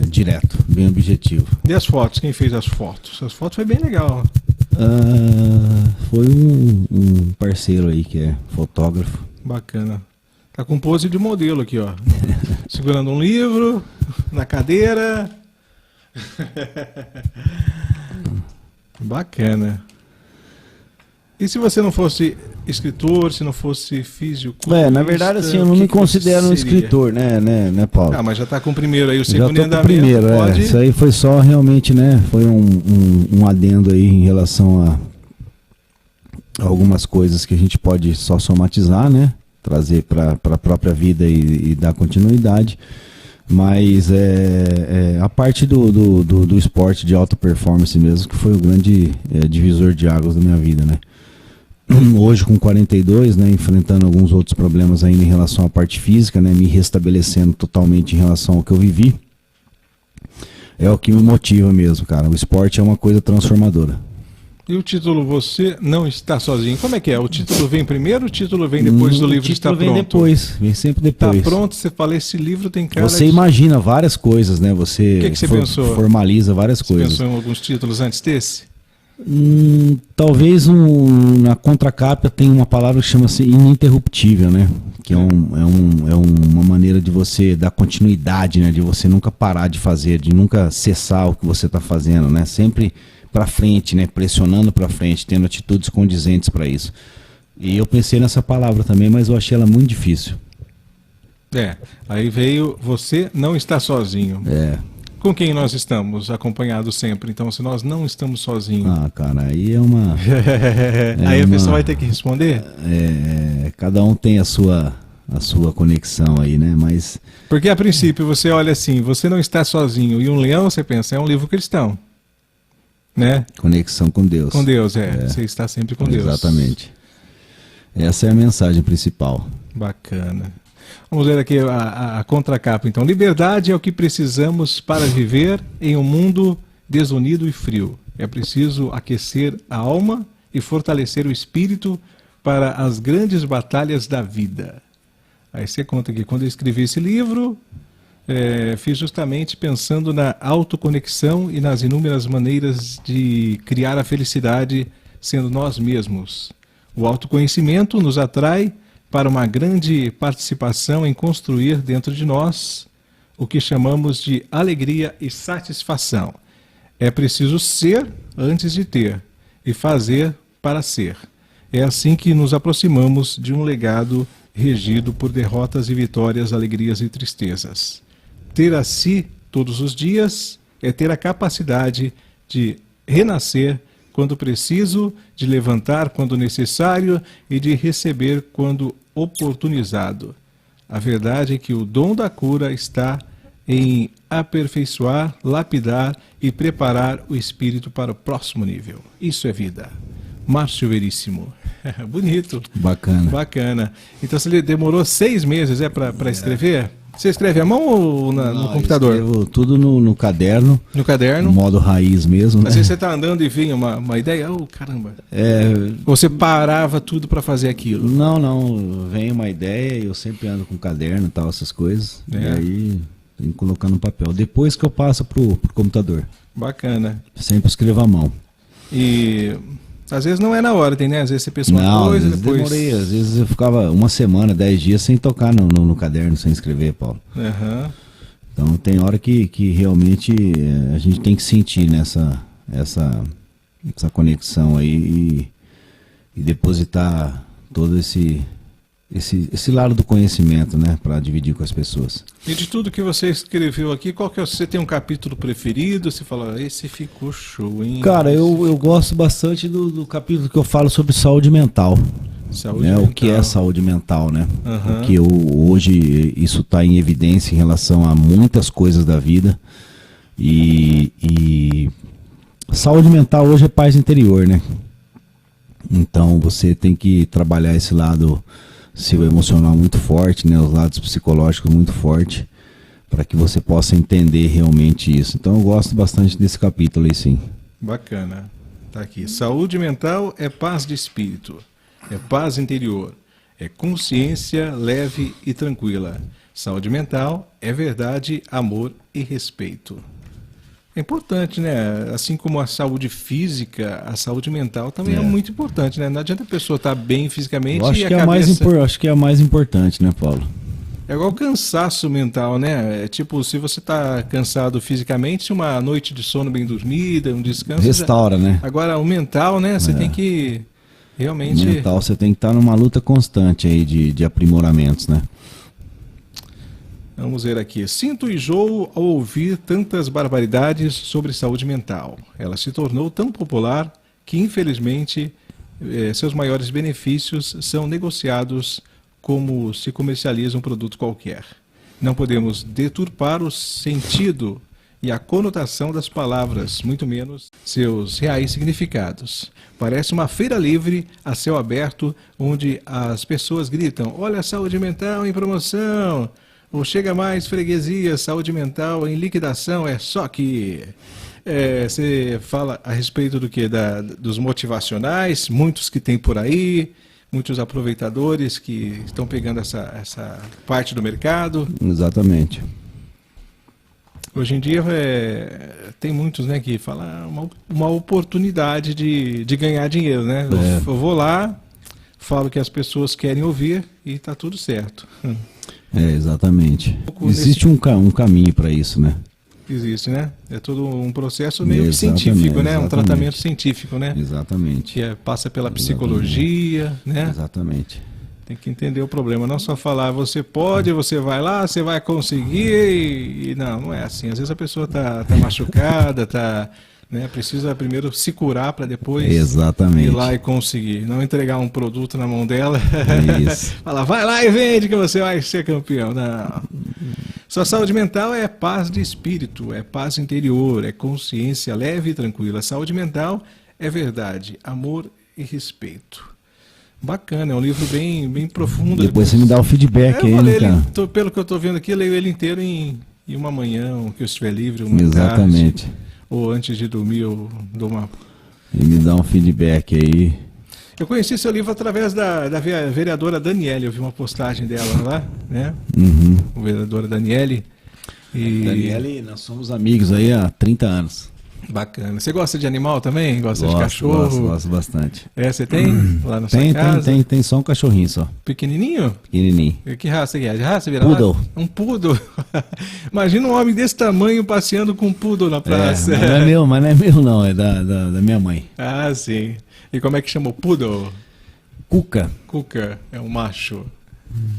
direto, bem objetivo. E as fotos? Quem fez as fotos? As fotos foi bem legal. Foi um parceiro aí que é fotógrafo. Bacana. Tá com pose de modelo aqui, ó. Segurando um livro, na cadeira. Bacana. E se você não fosse escritor, se não fosse fisiculturista? Na verdade, assim, eu não me considero um escritor, né, Paulo? Mas já está com o primeiro aí, o Já segundo tô com o andamento. primeiro, Isso aí foi só realmente, né? Foi um adendo aí em relação a algumas coisas que a gente pode só somatizar, né? Trazer para a própria vida e dar continuidade. Mas a parte do esporte de alta performance mesmo, que foi o grande divisor de águas da minha vida, né? Hoje com 42, né, enfrentando alguns outros problemas ainda em relação à parte física, né, me restabelecendo totalmente em relação ao que eu vivi, é o que me motiva mesmo, cara. O esporte é uma coisa transformadora. E o título Você Não Está Sozinho, como é que é? O título vem primeiro ou o título vem depois do livro estar pronto? O título vem depois, vem sempre depois. Está pronto, você fala, esse livro tem cara Você imagina várias coisas, né? Você, que você pensou? Formaliza várias coisas. Você pensou em alguns títulos antes desse? Talvez na contracapa tem uma palavra que chama-se ininterruptível, né? Que é uma maneira de você dar continuidade, né? De você nunca parar de fazer, de nunca cessar o que você está fazendo, né? Sempre para frente, né? Pressionando para frente, tendo atitudes condizentes para isso. E eu pensei nessa palavra também, mas eu achei ela muito difícil. Aí veio você não está sozinho. É. Com quem nós estamos acompanhados sempre? Então, se nós não estamos sozinhos... Ah, cara, aí é uma... aí a pessoa vai ter que responder? Cada um tem a sua conexão aí, né? Mas... Porque a princípio você olha assim, você não está sozinho, e um leão, você pensa, é um livro cristão, né? Conexão com Deus. Com Deus, você está sempre com Deus. Exatamente. Essa é a mensagem principal. Bacana. Vamos ler aqui a contracapa, então. Liberdade é o que precisamos para viver em um mundo desunido e frio. É preciso aquecer a alma e fortalecer o espírito para as grandes batalhas da vida. Aí você conta que quando eu escrevi esse livro, fiz justamente pensando na autoconexão e nas inúmeras maneiras de criar a felicidade sendo nós mesmos. O autoconhecimento nos atrai para uma grande participação em construir dentro de nós o que chamamos de alegria e satisfação. É preciso ser antes de ter e fazer para ser. É assim que nos aproximamos de um legado regido por derrotas e vitórias, alegrias e tristezas. Ter a si todos os dias é ter a capacidade de renascer quando preciso, de levantar quando necessário e de receber quando oportunizado. A verdade é que o dom da cura está em aperfeiçoar, lapidar e preparar o espírito para o próximo nível. Isso é vida. Márcio Veríssimo. Bonito. Bacana. Bacana. Então você demorou 6 meses para escrever? Você escreve à mão ou no computador? Eu escrevo tudo no caderno. No caderno? No modo raiz mesmo. Às vezes você está andando e vem uma ideia, caramba. Você parava tudo para fazer aquilo? Não. Vem uma ideia e eu sempre ando com caderno e tal, essas coisas. E aí, tem que colocar no papel. Depois que eu passo pro computador. Bacana. Sempre escrevo à mão. E... às vezes não é na hora, né? Às vezes você pensa uma coisa, depois... demorei. Às vezes eu ficava 1 semana, 10 dias sem tocar no caderno, sem escrever, Paulo. Uhum. Então tem hora que realmente a gente tem que sentir essa conexão aí e depositar todo esse lado do conhecimento, né? Para dividir com as pessoas. E de tudo que você escreveu aqui, qual que é você tem um capítulo preferido? Você fala, esse ficou show, hein? Cara, eu gosto bastante do capítulo que eu falo sobre saúde mental. Saúde mental. O que é saúde mental, né? Uhum. Porque hoje isso está em evidência em relação a muitas coisas da vida. E saúde mental hoje é paz interior, né? Então você tem que trabalhar esse lado seu emocional muito forte, né? Os lados psicológicos muito forte, para que você possa entender realmente isso. Então eu gosto bastante desse capítulo aí, sim. Bacana. Tá aqui. Saúde mental é paz de espírito, é paz interior, é consciência leve e tranquila. Saúde mental é verdade, amor e respeito. É importante, né? Assim como a saúde física, a saúde mental também é muito importante, né? Não adianta a pessoa estar bem fisicamente eu acho e a que cabeça... acho que é a mais importante, né, Paulo? É igual cansaço mental, né? É tipo, se você está cansado fisicamente, uma noite de sono bem dormida, um descanso... restaura, né? Agora, o mental, né? Você tem que realmente... mental, você tem que estar numa luta constante aí de aprimoramentos, né? Vamos ver aqui. Sinto enjoo ao ouvir tantas barbaridades sobre saúde mental. Ela se tornou tão popular que, infelizmente, seus maiores benefícios são negociados como se comercializa um produto qualquer. Não podemos deturpar o sentido e a conotação das palavras, muito menos seus reais significados. Parece uma feira livre a céu aberto, onde as pessoas gritam: olha a saúde mental em promoção! Ou chega mais freguesia, saúde mental em liquidação, é só que... você fala a respeito do que? Dos motivacionais, muitos que tem por aí, muitos aproveitadores que estão pegando essa parte do mercado. Exatamente. Hoje em dia tem muitos, né, que falam uma oportunidade de ganhar dinheiro, né? Eu vou lá, falo que as pessoas querem ouvir e está tudo certo. Exatamente. Existe um caminho para isso, né? existe, né? É todo um processo meio que Exatamente, científico, né? Um exatamente. tratamento científico, né? Exatamente. Que passa pela psicologia, né? Exatamente. Tem que entender o problema, não só falar você pode, você vai lá, você vai conseguir e não é assim. Às vezes a pessoa tá machucada, né, precisa primeiro se curar para depois Exatamente. ir lá e conseguir. Não entregar um produto na mão dela, Isso. falar vai lá e vende que você vai ser campeão. Não. Sua saúde mental é paz de espírito, é paz interior, é consciência leve e tranquila. Saúde mental é verdade, amor e respeito. Bacana, é um livro bem profundo. Depois você me dá o feedback aí, né, cara? Pelo que eu estou vendo aqui, eu leio ele inteiro em uma manhã, que eu estiver livre, uma Exatamente. tarde, ou antes de dormir, eu dou uma... E me dá um feedback aí. Eu conheci seu livro através da vereadora Daniele, eu vi uma postagem dela lá, né? Uhum. A vereadora Daniele. E... Daniele, nós somos amigos aí há 30 anos. Bacana. Você gosta de animal também? Gosta de cachorro? Gosto bastante. Você tem lá na sua casa? Tem só um cachorrinho só. Pequenininho? Pequenininho. Que raça que é? De raça Poodle. Um poodle. Imagina um homem desse tamanho passeando com um poodle na praça. Mas não é meu não, é da minha mãe. Ah, sim. E como é que chama o poodle? Cuca. Cuca, é um macho.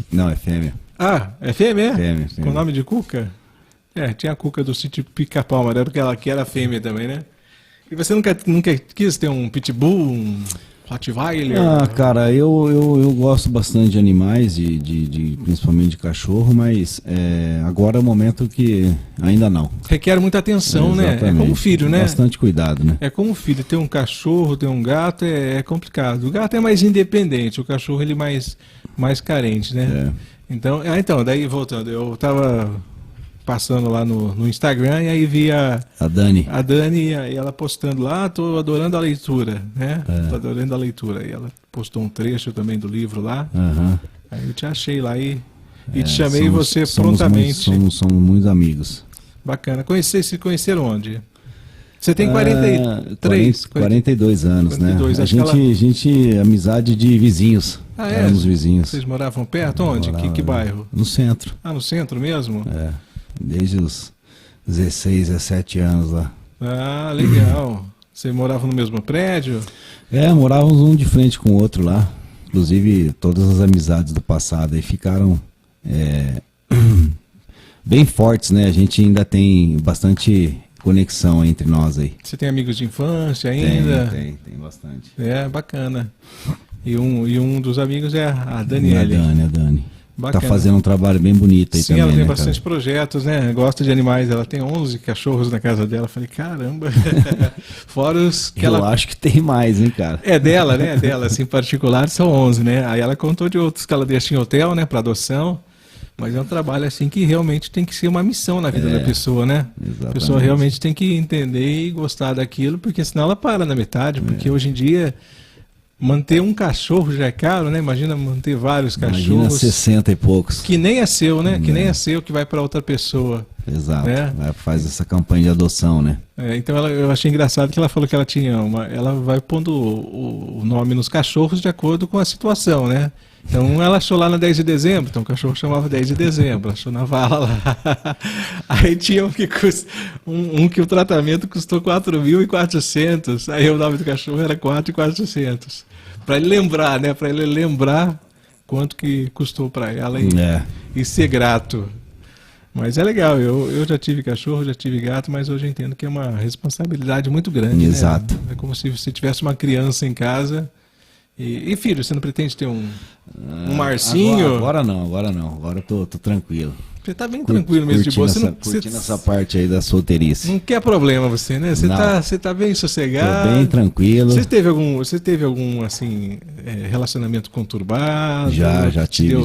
Não, é fêmea. Ah, é fêmea? Fêmea. Com o nome de Cuca? Tinha a Cuca do sítio Pica-Pau, mas era porque ela que era fêmea também, né? E você nunca quis ter um pitbull, um Rottweiler? Ah, cara, eu gosto bastante de animais, principalmente de cachorro, mas agora é o momento que ainda não. Requer muita atenção, né? É como filho, né? Bastante cuidado, né? É como filho. Ter um cachorro, ter um gato é complicado. O gato é mais independente, o cachorro ele mais carente, né? Então, daí voltando, eu tava passando lá no Instagram e aí vi a Dani e ela postando lá, tô adorando a leitura, né? Tô adorando a leitura. E ela postou um trecho também do livro lá. Uhum. Aí eu te achei lá e te chamei você prontamente. Somos muitos amigos. Bacana. Se conheceram onde? Você tem 42 anos, 42, né? A gente, amizade de vizinhos. Éramos vizinhos. Vocês moravam perto? Onde? Que bairro? No centro. Ah, no centro mesmo? Desde os 16, 17 anos lá. Ah, legal. Você morava no mesmo prédio? Morávamos um de frente com o outro lá. Inclusive, todas as amizades do passado aí ficaram bem fortes, né? A gente ainda tem bastante conexão entre nós aí. Você tem amigos de infância ainda? Tem bastante. Bacana. E um dos amigos é a Daniele. A Dani. Bacana. Tá fazendo um trabalho bem bonito aí Sim, também. Ela tem né, bastante projetos, né? Gosta de animais. Ela tem 11 cachorros na casa dela. Falei, caramba. Fora os que Eu acho que tem mais, hein, cara? É dela, né? Dela, assim, em particular, são 11, né? Aí ela contou de outros que ela deixa em hotel, né? Para adoção. Mas é um trabalho, assim, que realmente tem que ser uma missão na vida da pessoa, né? Exatamente. A pessoa realmente tem que entender e gostar daquilo, porque senão ela para na metade. Porque hoje em dia... Manter um cachorro já é caro, né? Imagina manter vários cachorros. Imagina 60 e poucos. Que nem é seu, né? Que nem é seu, que vai para outra pessoa. Exato. Né? Faz essa campanha de adoção, né? Então eu achei engraçado que ela falou que ela tinha ela vai pondo o nome nos cachorros de acordo com a situação, né? Então ela achou lá na 10 de dezembro, então o cachorro chamava 10 de dezembro, achou na vala lá. Aí tinha um que o tratamento custou 4.400, aí o nome do cachorro era 4.400. Para ele lembrar, né? Para ele lembrar quanto que custou para ela e ser grato. Mas é legal, eu já tive cachorro, já tive gato, mas hoje eu entendo que é uma responsabilidade muito grande. Exato. Né? É como se você tivesse uma criança em casa. E filho, você não pretende ter um Marcinho? Agora não. Agora eu tô tranquilo. Você tá bem tranquilo mesmo de boa. Curtindo essa parte aí da solteirice. Não quer problema você, né? Você tá bem sossegado. Tô bem tranquilo. Você teve algum assim, relacionamento conturbado? Já tive.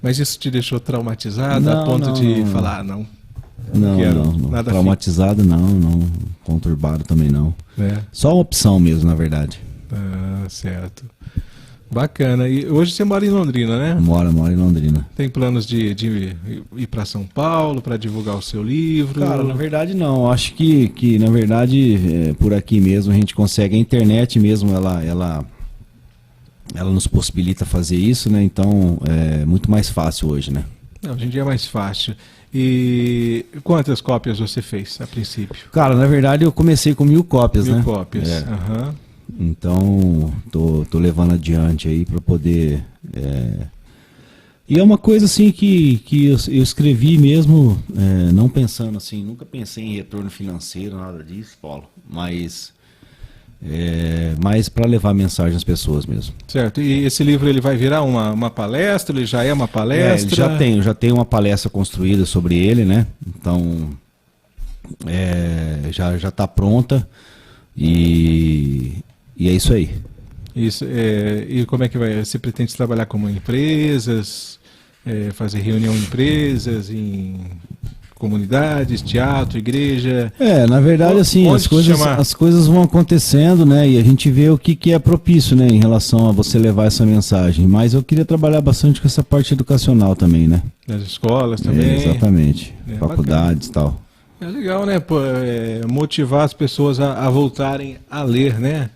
Mas isso te deixou traumatizado a ponto de falar, não. Não. Nada traumatizado não. Conturbado também não. Só uma opção mesmo, na verdade. Ah, certo. Bacana. E hoje você mora em Londrina, né? Moro em Londrina. Tem planos de ir para São Paulo para divulgar o seu livro? Cara, na verdade não. Acho que na verdade por aqui mesmo a gente consegue. A internet mesmo, ela nos possibilita fazer isso, né? Então é muito mais fácil hoje, né? Hoje em dia é mais fácil. E quantas cópias você fez a princípio? Cara, na verdade eu comecei com 1000 cópias, 1000 né? cópias. É. Aham. Então, tô levando adiante aí para poder... E é uma coisa assim que eu escrevi mesmo, não pensando assim, nunca pensei em retorno financeiro, nada disso, Paulo, mas para levar mensagem às pessoas mesmo. Certo, e esse livro ele vai virar uma palestra, ele já é uma palestra? Ele já tem uma palestra construída sobre ele, né? Então, já está pronta e é isso aí. Isso, e como é que vai? Você pretende trabalhar como empresas, fazer reunião em empresas, em comunidades, teatro, igreja? Na verdade, assim, as coisas vão acontecendo, né? E a gente vê o que é propício, né? Em relação a você levar essa mensagem. Mas eu queria trabalhar bastante com essa parte educacional também, né? Nas escolas também? Exatamente. Faculdades e tal. É legal, né? Pô, motivar as pessoas a voltarem a ler, né?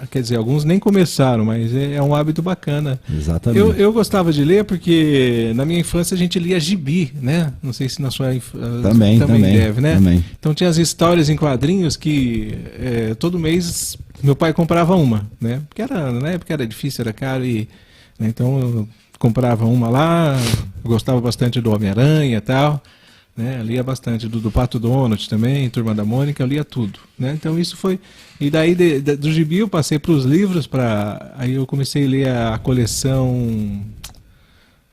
Quer dizer, alguns nem começaram, mas é um hábito bacana. Exatamente. Eu gostava de ler porque na minha infância a gente lia gibi, né? Não sei se na sua infância também deve, né? Também. Então tinha as histórias em quadrinhos que todo mês meu pai comprava uma, né? Porque na época era difícil, era caro né? Então eu comprava uma lá, gostava bastante do Homem-Aranha e tal. Né, lia bastante do Pato Donald também, Turma da Mônica, eu lia tudo, né? Então isso foi, e daí do gibi eu passei para os livros, aí eu comecei a ler a coleção,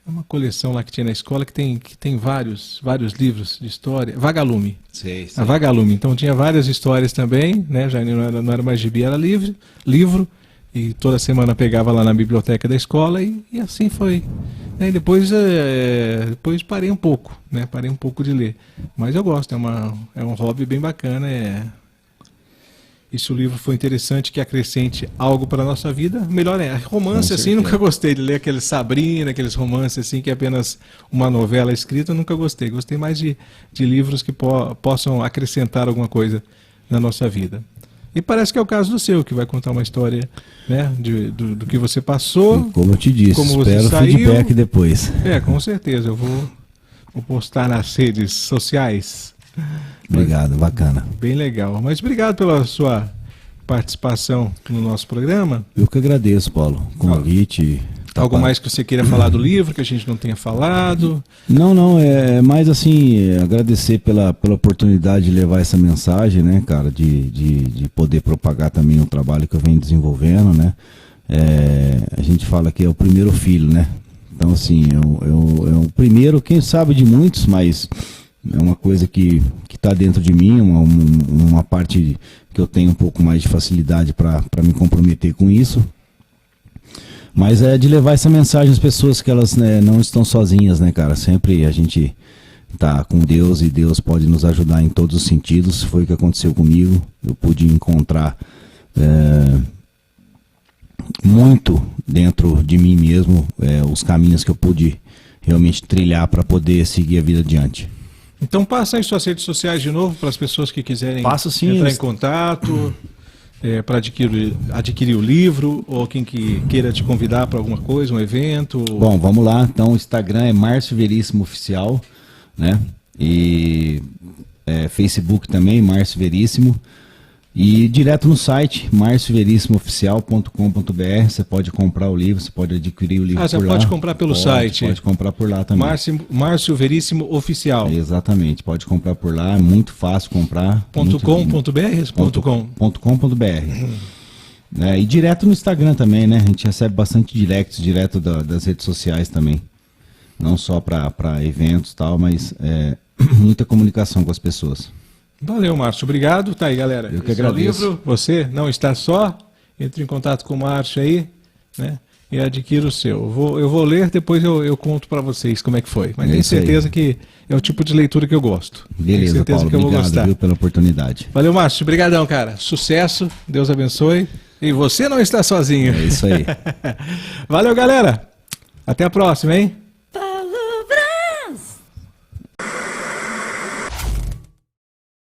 uma coleção lá que tinha na escola que tem vários livros de história, Vagalume. Sei. A Vagalume, então tinha várias histórias também, né? Já não era mais gibi, era livro, e toda semana pegava lá na biblioteca da escola e assim foi. E depois parei um pouco, né? Parei um pouco de ler. Mas eu gosto, é um hobby bem bacana. E se o livro for interessante, que acrescente algo para a nossa vida, melhor é. Romance, assim, nunca gostei de ler aqueles Sabrina, aqueles romances assim, que é apenas uma novela escrita, nunca gostei. Gostei mais de livros que possam acrescentar alguma coisa na nossa vida. E parece que é o caso do seu, que vai contar uma história, né, do que você passou. Como eu te disse, como espero você saiu. Feedback depois. Com certeza. Eu vou postar nas redes sociais. Obrigado, bacana. Bem legal. Mas obrigado pela sua participação no nosso programa. Eu que agradeço, Paulo. Convite. Algo mais que você queira falar do livro, que a gente não tenha falado? Não, é mais assim, agradecer pela oportunidade de levar essa mensagem, né, cara, de poder propagar também o trabalho que eu venho desenvolvendo, né. A gente fala que é o primeiro filho, né, então assim, é o primeiro, quem sabe de muitos, mas é uma coisa que está dentro de mim, uma parte que eu tenho um pouco mais de facilidade para me comprometer com isso. Mas é de levar essa mensagem às pessoas que elas, né, não estão sozinhas, né, cara? Sempre a gente tá com Deus e Deus pode nos ajudar em todos os sentidos. Foi o que aconteceu comigo. Eu pude encontrar muito dentro de mim mesmo os caminhos que eu pude realmente trilhar para poder seguir a vida adiante. Então passa aí suas redes sociais de novo para as pessoas que quiserem entrar em contato. Para adquirir o livro, ou quem que queira te convidar para alguma coisa, um evento? Bom, vamos lá. Então o Instagram é Márcio Veríssimo Oficial, né? E Facebook também, Márcio Veríssimo. E direto no site, marcioverissimooficial.com.br, você pode comprar o livro, você pode adquirir o livro por lá. Você pode comprar pelo site? Pode comprar por lá também. Márcio Veríssimo Oficial. Exatamente, pode comprar por lá, é muito fácil comprar. .com.br? E direto no Instagram também, né? A gente recebe bastante directs direto das redes sociais também. Não só para eventos e tal, mas muita comunicação com as pessoas. Valeu, Márcio. Obrigado. Tá aí, galera. Eu que agradeço. Livro, você não está só. Entre em contato com o Márcio aí, né? E adquira o seu. Eu vou ler, depois eu conto para vocês como é que foi. Mas tenho certeza que é o tipo de leitura que eu gosto. Beleza, tenho certeza, Paulo. Que eu vou gostar. Viu, pela oportunidade. Valeu, Márcio. Obrigadão, cara. Sucesso. Deus abençoe. E você não está sozinho. É isso aí. Valeu, galera. Até a próxima, hein?